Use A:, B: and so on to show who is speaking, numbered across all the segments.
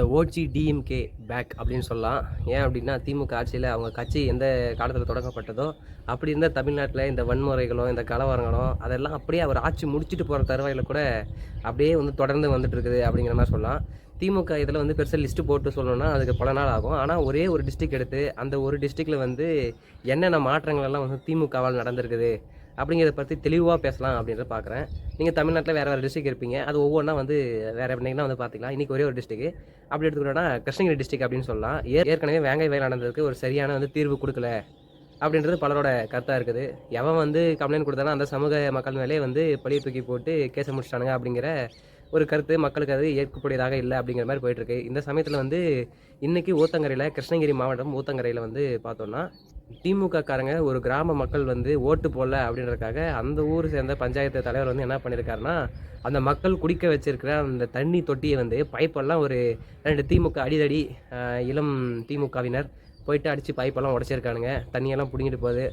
A: The OG DMK back அப்படின்னு சொல்லலாம். ஏன் அப்படின்னா, திமுக ஆட்சியில் அவங்க கட்சி எந்த காலத்தில் தொடங்கப்பட்டதோ, அப்படி இருந்த தமிழ்நாட்டில் இந்த வன்முறைகளோ, இந்த கலவரங்களோ அதெல்லாம் அப்படியே அவர் ஆட்சி முடிச்சுட்டு போகிற தருவாயில் கூட அப்படியே வந்து தொடர்ந்து வந்துட்டு இருக்குது அப்படிங்கிற மாதிரி சொல்லலாம். திமுக இதில் வந்து பெருசாக லிஸ்ட்டு போட்டு சொல்லணும்னா அதுக்கு பல நாள் ஆகும். ஆனால் ஒரே ஒரு டிஸ்ட்ரிக்ட் எடுத்து அந்த ஒரு டிஸ்ட்ரிக்டில் வந்து என்னென்ன மாற்றங்கள் எல்லாம் வந்து திமுகவால் நடந்திருக்குது அப்படிங்கிறத பற்றி தெளிவாக பேசலாம் அப்படின்றத பார்க்குறேன். நீங்கள் தமிழ்நாட்டில் வேறு டிஸ்ட்ரிக்ட் இருப்பீங்க. அது ஒவ்வொன்றா வந்து வேறு எப்படின்னா வந்து பார்த்துக்கலாம். இன்றைக்கி ஒரே ஒரு டிஸ்ட்ரிக்ட் அப்படி எடுத்துக்கிட்டோம்னா கிருஷ்ணகிரி டிஸ்ட்ரிக்ட் அப்படின்னு சொல்லலாம். ஏற்கனவே வேங்கை வயல் நடந்ததுக்கு ஒரு சரியான வந்து தீர்வு கொடுக்கல அப்படின்றது பலரோட கருத்தாக இருக்குது. எவன் வந்து கம்ப்ளைண்ட் கொடுத்தாலும் அந்த சமூக மக்கள் மேலே வந்து பழியை தூக்கி போட்டு கேஸை முடிச்சிட்டானுங்க அப்படிங்கிற ஒரு கருத்து மக்களுக்கு அது ஏற்கக்கூடியதாக இல்லை அப்படிங்கிற மாதிரி போயிட்டுருக்கு. இந்த சமயத்தில் வந்து இன்றைக்கி ஊத்தங்கரையில், கிருஷ்ணகிரி மாவட்டம் ஊத்தங்கரையில் வந்து பார்த்தோன்னா திமுக காரங்க ஒரு கிராம மக்கள் வந்து ஓட்டு போடல அப்படின்றதுக்காக அந்த ஊர் சேர்ந்த பஞ்சாயத்து தலைவர் வந்து என்ன பண்ணியிருக்காருன்னா, அந்த மக்கள் குடிக்க வச்சிருக்கிற அந்த தண்ணி தொட்டியை வந்து பைப்பெல்லாம் ஒரு 2 திமுக அடிதடி இளம் திமுகவினர் போயிட்டு அடித்து பைப்பெல்லாம் உடச்சிருக்கானுங்க. தண்ணியெல்லாம் பிடிங்கிட்டு போகுது.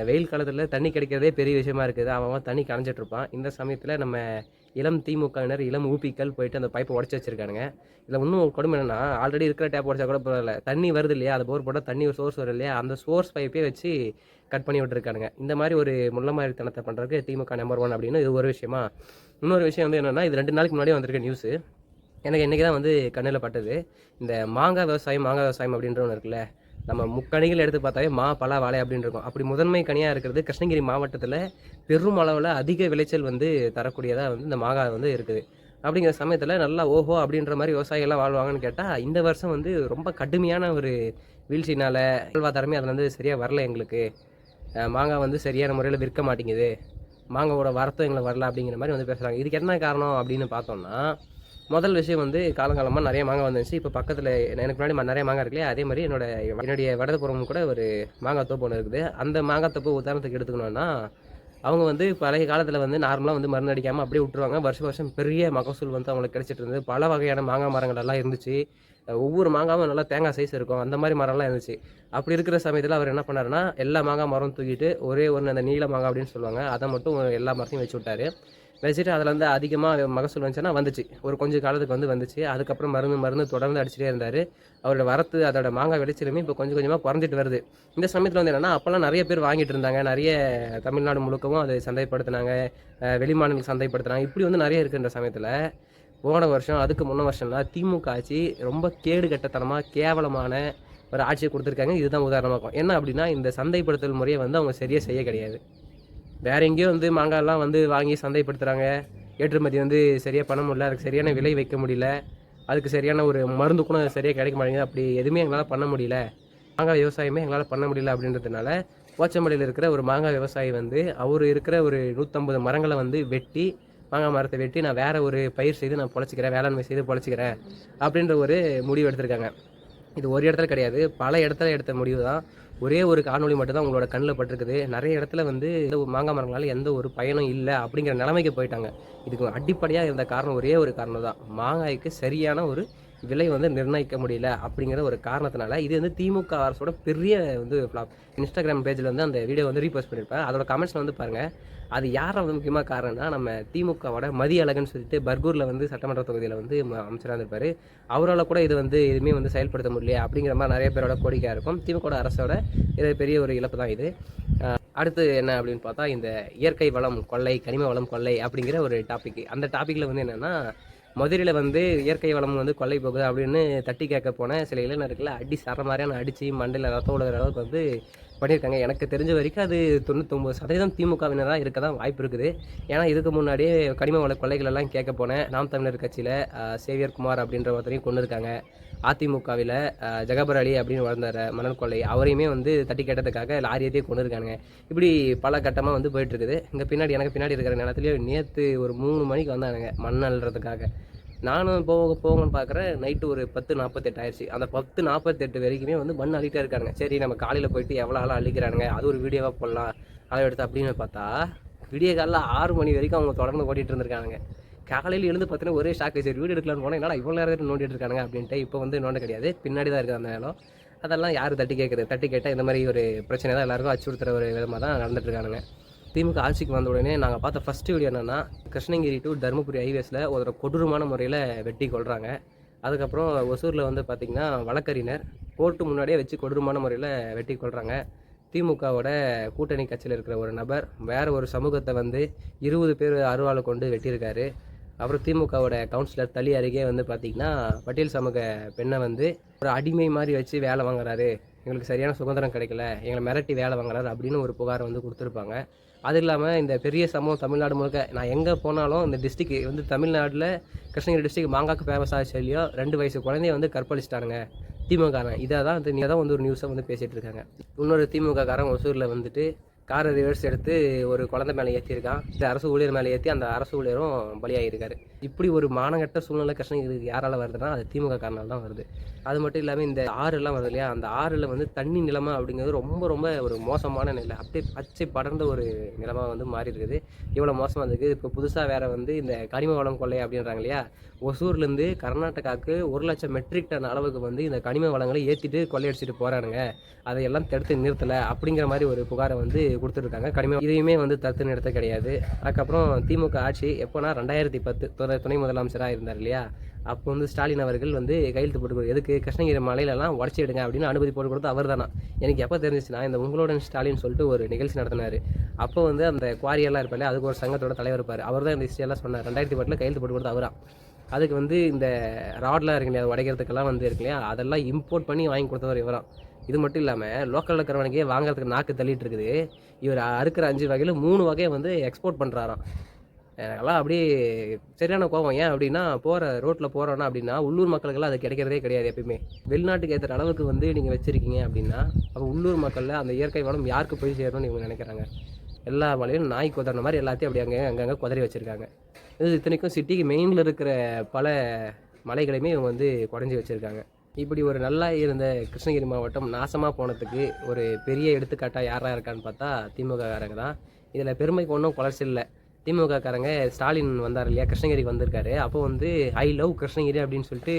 A: வெயில் காலத்தில் தண்ணி கிடைக்கிறதே பெரிய விஷயமா இருக்குது. அவன் தண்ணி கலைஞ்சிட்ருப்பான். இந்த சமயத்தில் நம்ம இளம் திமுகவினர், இளம் ஊபிக்கள் போயிட்டு அந்த பைப்பை உடச்சி வச்சிருக்கானுங்க. இதில் இன்னும் கொடுமை என்னென்னா, ஆல்ரெடி இருக்கிற டேப் உடச்சா கூட பரவாயில்ல, தண்ணி வருது இல்லையா, அது போர் போட்டால் தண்ணி ஒரு சோர்ஸ் வரும் இல்லையா, அந்த சோர்ஸ் பைப்பே வச்சு கட் பண்ணி விட்டுருக்கானுங்க. இந்த மாதிரி ஒரு முள்ளமாரித்தனத்தை பண்ணுறதுக்கு திமுக நம்பர் 1 அப்படின்னு இது ஒரு விஷயமா. இன்னொரு விஷயம் வந்து என்னென்னா, இது 2 நாளைக்கு முன்னாடியே வந்திருக்க நியூஸு. எனக்கு இன்றைக்கி தான் வந்து கண்ணில் பட்டது. இந்த மாங்காய் விவசாயம் அப்படின்ற ஒன்று இருக்குல்ல, நம்ம முக்கணிகள் எடுத்து பார்த்தாவே பலா, வாழை அப்படின்னு இருக்கும். அப்படி முதன்மை கனியாக இருக்கிறது கிருஷ்ணகிரி மாவட்டத்தில் பெரும் அளவில் அதிக விளைச்சல் வந்து தரக்கூடியதாக வந்து இந்த மாங்காய் வந்து இருக்குது. அப்படிங்கிற சமயத்தில் நல்லா ஓஹோ அப்படின்ற மாதிரி விவசாயிகள்லாம் வாழ்வாங்கன்னு கேட்டால், இந்த வருஷம் வந்து ரொம்ப கடுமையான ஒரு வீழ்ச்சினால் வாழ்வாதாரமே அதில் வந்து சரியாக வரல. எங்களுக்கு மாங்காய் வந்து சரியான முறையில் விற்க மாட்டேங்குது, மாங்காவோட வரத்தும் எங்களுக்கு வரல அப்படிங்கிற மாதிரி வந்து பேசுகிறாங்க. இதுக்கு என்ன காரணம் அப்படின்னு பார்த்தோம்னா, முதல் விஷயம் வந்து காலங்காலமாக நிறைய மாங்காய் வந்துச்சு. இப்போ பக்கத்தில் எனக்கு முன்னாடி நிறைய மாங்காய் இருக்குல்லையா, அதே மாதிரி என்னுடைய வடதுபுறம் கூட ஒரு மாங்காய் தோப்பு ஒன்று இருக்குது. அந்த மாங்காய் தோப்பு உதாரணத்துக்கு எடுத்துக்கணும்னா, அவங்க வந்து பழைய காலத்தில் வந்து நார்மலாக வந்து மருந்து அடிக்காமல் அப்படியே விட்டுருவாங்க. வருஷம் பெரிய மகசூல் வந்து அவங்களுக்கு கிடைச்சிட்டு இருந்தது. பல வகையான மாங்காய் மரங்கள் எல்லாம் இருந்துச்சு. ஒவ்வொரு மாங்காவும் நல்லா தேங்காய் சைஸ் இருக்கும். அந்த மாதிரி மரம்லாம் இருந்துச்சு. அப்படி இருக்கிற சமயத்தில் அவர் என்ன பண்ணாருன்னா, எல்லா மாங்காய் மரம் தூக்கிட்டு ஒரே ஒன்று அந்த நீல மாங்காய் அப்படின்னு சொல்லுவாங்க, அதை மட்டும் எல்லா மரத்தையும் வச்சு விட்டாரு. வச்சுட்டு அதில் வந்து அதிகமாக மகசூல் வந்துச்சுன்னா வந்துச்சு. ஒரு கொஞ்சம் காலத்துக்கு வந்து வந்துச்சு. அதுக்கப்புறம் மருந்து தொடர்ந்து அடிச்சுட்டே இருந்தார். அவரோட வரத்து, அதோட மாங்காய் விளைச்சலுமே இப்போ கொஞ்சம் கொஞ்சமாக குறைஞ்சிட்டு வருது. இந்த சமயத்தில் வந்து என்னென்னா, அப்போல்லாம் நிறைய பேர் வாங்கிட்டு இருந்தாங்க. நிறைய தமிழ்நாடு முழுக்கவும் அதை சந்தைப்படுத்தினாங்க, வெளிமாநிலங்களுக்கு சந்தைப்படுத்தினாங்க. இப்படி வந்து நிறைய இருக்குன்ற சமயத்தில் போன வருஷம், அதுக்கு முன்ன வருஷம்லாம் திமுக ஆட்சி ரொம்ப கேடு கட்டத்தனமாக கேவலமான ஒரு ஆட்சியை கொடுத்துருக்காங்க. இதுதான் உதாரணமாகும். என்ன அப்படின்னா, இந்த சந்தைப்படுத்தல் முறையை வந்து அவங்க சரியாக செய்ய கிடையாது. வேறு எங்கேயோ வந்து மாங்காயெல்லாம் வந்து வாங்கி சந்தைப்படுத்துகிறாங்க. ஏற்றுமதி வந்து சரியாக பண்ண முடியல, அதுக்கு சரியான விலை வைக்க முடியல, அதுக்கு சரியான ஒரு மருந்து கூட சரியாக கிடைக்க மாட்டேங்குது. அப்படி எதுவுமே எங்களால் பண்ண முடியல, மாங்காய் விவசாயமே எங்களால் பண்ண முடியல அப்படின்றதுனால போச்சம்பள்ளியில் இருக்கிற ஒரு மாங்காய் விவசாயி வந்து அவர் இருக்கிற ஒரு 150 மரங்களை வந்து வெட்டி, மாங்காய் மரத்தை வெட்டி, நான் வேறு ஒரு பயிர் செய்து நான் பொழைச்சிக்கிறேன், வேளாண்மை செய்து பொழைச்சிக்கிறேன் அப்படின்ற ஒரு முடிவு எடுத்திருக்காங்க. இது ஒரு இடத்துல கிடையாது, பல இடத்துல எடுத்த முடிவு தான். ஒரே ஒரு காணொலி மட்டும் தான் உங்களோட கண்ணில் பட்டிருக்குது. நிறைய இடத்துல வந்து மாங்காய் மரங்களால் எந்த ஒரு பயனும் இல்லை அப்படிங்கிற நிலைமைக்கு போயிட்டாங்க. இதுக்கு அடிப்படையாக இருந்த காரணம் ஒரே ஒரு காரணம் தான், மாங்காய்க்கு சரியான ஒரு விலை வந்து நிர்ணயிக்க முடியல அப்படிங்கிற ஒரு காரணத்தினால. இது வந்து திமுக அரசோட பெரிய வந்து ஃப்ளாப். இன்ஸ்டாகிராம் பேஜில் வந்து அந்த வீடியோ வந்து ரீபோஸ்ட் பண்ணியிருப்பேன். அதோட கமெண்ட்ஸில் வந்து பாருங்கள். அது யாரை வந்து முக்கியமாக காரணம்னா, நம்ம திமுகவோட மதியழகன் சொல்லிட்டு பர்கூரில் வந்து சட்டமன்ற தொகுதியில் வந்து அமைச்சராக இருந்திருப்பார். அவரால் கூட இது வந்து எதுவுமே வந்து செயல்படுத்த முடியல அப்படிங்கிற மாதிரி நிறைய பேரோட கோரிக்கையாக இருக்கும். திமுக அரசோட இது பெரிய ஒரு இழப்பு தான் இது. அடுத்து என்ன அப்படின்னு பார்த்தா, இந்த இயற்கை வளம் கொள்ளை, கனிம வளம் கொள்ளை அப்படிங்கிற ஒரு டாபிக். அந்த டாப்பிக்கில் வந்து என்னென்னா, மதுரையில் வந்து இயற்கை வளம் வந்து கொள்ளை போகுது அப்படின்னு தட்டி கேட்க போன சில இளைஞர்களை அடி சர மாதிரியான அடித்து மண்டையில் ரத்தம் விழுகிற அளவுக்கு வந்து பண்ணியிருக்காங்க. எனக்கு தெரிஞ்ச வரைக்கும் அது 99% திமுகவினராக இருக்க தான் வாய்ப்பு இருக்குது. ஏன்னா இதுக்கு முன்னாடியே கனிம வள கொள்ளைகள் எல்லாம் கேட்க போனேன். நாம் தமிழர் கட்சியில் சேவியர் குமார் அப்படின்ற ஒருத்தரையும் கொண்டு இருக்காங்க. அதிமுகவில் ஜகபர் அலி அப்படின்னு வளர்ந்தார் மணல் கொள்ளை, அவரையுமே வந்து தட்டி கேட்டதுக்காக லாரியத்தையே கொண்டு இருக்காங்க. இப்படி பல கட்டமாக வந்து போயிட்டுருக்குது. இங்கே பின்னாடி எனக்கு பின்னாடி இருக்கிற நேரத்துலேயே நேற்று ஒரு 3 மணிக்கு வந்தானுங்க மண் அள்ளுறதுக்காக. நானும் போகணும்னு பார்க்குறேன். நைட்டு ஒரு 10:48 ஆயிடுச்சு. அந்த 10:48 வரைக்குமே வந்து மண் அள்ளிட்டே இருக்காங்க. சரி, நம்ம காலையில் போயிட்டு எவ்வளோ ஆளாக அள்ளிக்கிறானுங்க, அது ஒரு வீடியோவாக போடலாம் அதை எடுத்து அப்படின்னு பார்த்தா, விடிய காலைல 6 மணி வரைக்கும் அவங்க தொடர்ந்து ஓட்டிகிட்டு இருந்திருக்காங்க. காலையில் எழுந்து பார்த்தீங்கன்னா ஒரே ஷாக்கு. சரி, வீடியோ எடுக்கலான்னு போனால் என்னடா இவ்வளோ நேரம் நோண்டிட்டு இருக்காங்க அப்படின்ட்டு. இப்போ வந்து நோண்ட கிடையாது, பின்னாடி தான் இருக்குது அந்த நேரம். அதெல்லாம் யார் தட்டி கேட்குறது? தட்டி கேட்டால் இந்த மாதிரி ஒரு பிரச்சனை தான் எல்லாருக்கும் அச்சுறுத்துற ஒரு விதமாக தான் நடந்துட்டுருக்கானுங்க. திமுக ஆட்சிக்கு வந்த உடனே நாங்கள் பார்த்த ஃபஸ்ட்டு வீடியோ என்னென்னா, கிருஷ்ணகிரி டு தருமபுரி ஹைவேஸில் ஒரு கொடூரமான முறையில் வெட்டி கொள்கிறாங்க. அதுக்கப்புறம் ஒசூரில் வந்து பார்த்திங்கன்னா வழக்கறிஞர் கோர்ட்டு முன்னாடியே வச்சு கொடூரமான முறையில் வெட்டி கொள்கிறாங்க. திமுகவோட கூட்டணி கட்சியில் இருக்கிற ஒரு நபர் வேறு ஒரு சமூகத்தை வந்து 20 பேர் அருவாளை கொண்டு வெட்டியிருக்காரு. அப்புறம் திமுகவோட கவுன்சிலர் தளி அருகே வந்து பார்த்திங்கன்னா பட்டியல் சமூக பெண்ணை வந்து ஒரு அடிமை மாதிரி வச்சு வேலை வாங்குறாரு, எங்களுக்கு சரியான சுதந்திரம் கிடைக்கல, எங்களை மிரட்டி வேலை வாங்குறாரு அப்படின்னு ஒரு புகார் வந்து கொடுத்துருப்பாங்க. அது இல்லாமல் இந்த பெரிய சம்பவம் தமிழ்நாடு முழுக்க நான் எங்கே போனாலும் இந்த டிஸ்ட்ரிக்ட் வந்து தமிழ்நாட்டில் கிருஷ்ணகிரி டிஸ்ட்ரிக்ட் மாங்காக்கு ஃபேமஸ் ஆச்சு இல்லையோ 2 வயசு குழந்தைய வந்து கற்பழிச்சிட்டானுங்க திமுககாரன். இதை தான் வந்து ஒரு நியூஸை வந்து பேசிகிட்டு இருக்காங்க. இன்னொரு திமுககாரன் ஒசூரில் வந்துட்டு காரை ரிவர்ஸ் எடுத்து ஒரு குழந்தை மேலே ஏற்றிருக்கான். இந்த அரசு ஊழியர் மேலே ஏற்றி அந்த அரசு ஊழியரும் பலியாகிருக்காரு. இப்படி ஒரு மானகட்ட சூழ்நிலை கிருஷ்ணகிரிக்கு யாரால் வருதுன்னா அது திமுக காரணால் தான் வருது. அது மட்டும் இல்லாமல் இந்த ஆறுலாம் வருது இல்லையா, அந்த ஆறில் வந்து தண்ணி நிலமா அப்படிங்கிறது ரொம்ப ரொம்ப ஒரு மோசமான நிலை. அப்படியே பச்சை படர்ந்த ஒரு நிலமாக வந்து மாறி இருக்குது. இவ்வளோ மோசமாக இருக்குது. இப்போ புதுசாக வேறு வந்து இந்த கனிம வளம் கொள்ளை அப்படின்றாங்க இல்லையா, ஒசூர்லேருந்து கர்நாடகாவுக்கு 1,00,000 மெட்ரிக் டன் அளவுக்கு வந்து இந்த கனிம வளங்களை ஏற்றிட்டு கொள்ளையடிச்சிட்டு போகிறானுங்க, அதையெல்லாம் தடுத்து நிறுத்தலை அப்படிங்கிற மாதிரி ஒரு புகாரை வந்து கொடுத்துருக்காங்க. இதையுமே வந்து தடுத்து நிறுத்த கிடையாது. அதுக்கப்புறம் திமுக ஆட்சி எப்போனா 2010 துணை முதலமைச்சராக இருந்தார் இல்லையா, அப்போ வந்து ஸ்டாலின் அவர்கள் வந்து கையெழுத்து போட்டு கொடுத்து எதுக்கு கிருஷ்ணகிரி மலையிலலாம் உடச்சி எடுங்க அப்படின்னு அனுமதி போட்டு கொடுத்து அவர் தானா. எனக்கு எப்போ தெரிஞ்சிச்சுன்னா இந்த உங்களுடன் ஸ்டாலின் சொல்லிட்டு ஒரு நிகழ்ச்சி நடத்தினார். அப்போ வந்து அந்த குவாரியெல்லாம் இருப்பார், அதுக்கு ஒரு சங்கத்தோட தலைவர் இருப்பார், அவர் தான் இந்த ஹிஸ்ட்ரியெல்லாம் சொன்னார். 2010 கையெழுத்து போட்டு கொடுத்து அவரா. அதுக்கு வந்து இந்த ராட்லாம் இருக்கு இல்லையா, உடைக்கிறதுக்கெல்லாம் வந்து இருக்கு இல்லையா, அதெல்லாம் இம்போர்ட் பண்ணி வாங்கி கொடுத்தவர் இவரான். இது மட்டும் இல்லாமல் லோக்கலில் இருக்கிறவனுக்கே வாங்குறதுக்கு நாக்கு தள்ளிட்டு இருக்குது. இவர் அறுக்கிற 5 வகையில் 3 வகையை வந்து எக்ஸ்போர்ட் பண்ணுறாராம். எனக்கெல்லாம் அப்படியே சரியான கோபம். ஏன் அப்படின்னா ரோட்டில் போகிறோன்னா அப்படின்னா உள்ளூர் மக்களுக்கெல்லாம் அது கிடைக்கிறதே கிடையாது. எப்பயுமே வெளிநாட்டுக்கு ஏற்றுற அளவுக்கு வந்து நீங்கள் வச்சுருக்கீங்க அப்படின்னா அப்போ உள்ளூர் மக்களில் அந்த இயற்கை வளம் யாருக்கு போய் சேரணும்னு இவங்க நினைக்கிறாங்க. எல்லா மலையும் நாய் குதறின மாதிரி எல்லாத்தையும் அப்படி அங்கங்கே குதறி வச்சுருக்காங்க. இது இத்தனைக்கும் சிட்டிக்கு மெயினில் இருக்கிற பல மலைகளையுமே இவங்க வந்து குறைஞ்சி வச்சுருக்காங்க. இப்படி ஒரு நல்லா இருந்த கிருஷ்ணகிரி மாவட்டம் நாசமாக போனதுக்கு ஒரு பெரிய எடுத்துக்காட்டாக யாராக இருக்கான்னு பார்த்தா திமுககாரங்க தான். இதில் பெருமைக்கு ஒன்றும் குளர்ச்சி இல்லை. திமுககாரங்க ஸ்டாலின் வந்தார் இல்லையா, கிருஷ்ணகிரிக்கு வந்திருக்காரு. அப்போ வந்து ஐ லவ் கிருஷ்ணகிரி அப்படின்னு சொல்லிட்டு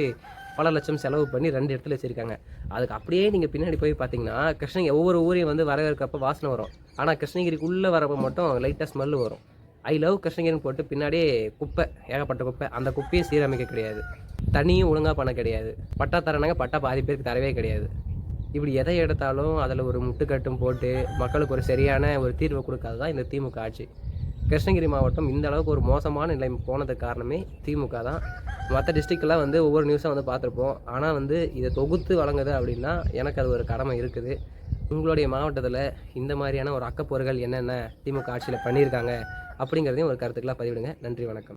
A: பல லட்சம் செலவு பண்ணி 2 இடத்துல வச்சுருக்காங்க. அதுக்கு அப்படியே நீங்கள் பின்னாடி போய் பார்த்தீங்கன்னா கிருஷ்ணகிரி ஒவ்வொரு ஊரையும் வந்து வரவேற்கிறப்ப வாசனை வரும். ஆனால் கிருஷ்ணகிரிக்குள்ளே வரப்போ மட்டும் லைட்டாக ஸ்மெல்லு வரும். ஐ லவ் கிருஷ்ணகிரின்னு போட்டு பின்னாடியே குப்பை, ஏகப்பட்ட குப்பை. அந்த குப்பையை சீரமைக்க கிடையாது, தண்ணியும் ஒழுங்காக பண்ண கிடையாது, பட்டா தரனாங்க பட்டா பாதி பேருக்கு தரவே கிடையாது. இப்படி எதை எடுத்தாலும் அதில் ஒரு முட்டுக்கட்டும் போட்டு மக்களுக்கு ஒரு சரியான ஒரு தீர்வு கொடுக்காது தான் இந்த திமுக ஆட்சி. கிருஷ்ணகிரி மாவட்டம் இந்த அளவுக்கு ஒரு மோசமான நிலை போனதுக்கு காரணமே திமுக தான். மற்ற டிஸ்ட்ரிக்டெலாம் வந்து ஒவ்வொரு நியூஸாக வந்து பார்த்துருப்போம். ஆனால் வந்து இதை தொகுத்து வழங்குது அப்படின்னா எனக்கு அது ஒரு கடமை இருக்குது. உங்களுடைய மாவட்டத்தில் இந்த மாதிரியான ஒரு அக்கப்போர்கள் என்னென்ன திமுக ஆட்சியில் பண்ணியிருக்காங்க அப்படிங்கிறதையும் ஒரு கருத்துக்களாக பதிவிடுங்க. நன்றி, வணக்கம்.